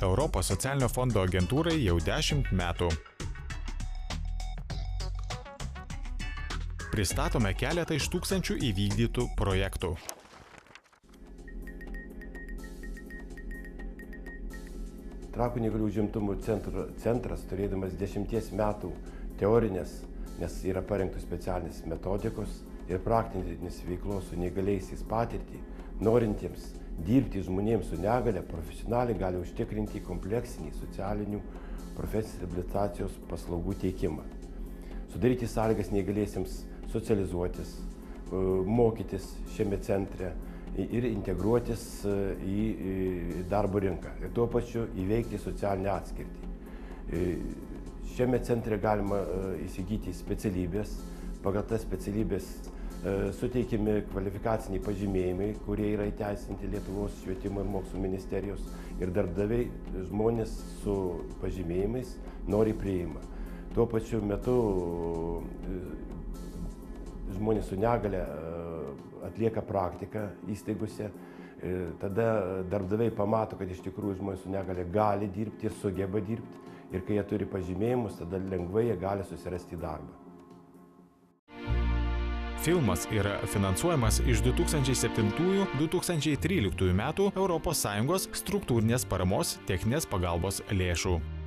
Europos socialinio fondo agentūrai jau 10 metų. Pristatome keletą iš tūkstančių įvykdytų projektų. Trakų neįgalių užimtumo centras, turėdamas 10 metų teorinės, nes yra parengtos specialinės metodikos ir praktinės veiklos su neįgaliaisiais patirtį, norintiems dirbti žmonėms su negale, profesionaliai gali užtikrinti kompleksinį socialinių profesinės reabilitacijos paslaugų teikimą. Sudaryti sąlygas neįgaliesiems socializuotis, mokytis šiame centre ir integruotis į darbo rinką ir tuo pačiu įveikti socialinę atskirtį. Šiame centre galima įsigyti specialybės, pagal tas specialybės suteikiami kvalifikaciniai pažymėjimai, kurie yra įteisinti Lietuvos švietimo ir mokslo ministerijos ir darbdaviai žmonės su pažymėjimais noriai priima. Tuo pačiu metu žmonės su negale atlieka praktiką įstaigose, tada darbdaviai pamato, kad iš tikrųjų žmonės su negale gali dirbti ir sugeba dirbti ir kai jie turi pažymėjimus, tada lengvai jie gali susirasti darbą. Filmas yra finansuojamas iš 2007–2013 metų ES struktūrinės paramos techninės pagalbos lėšų.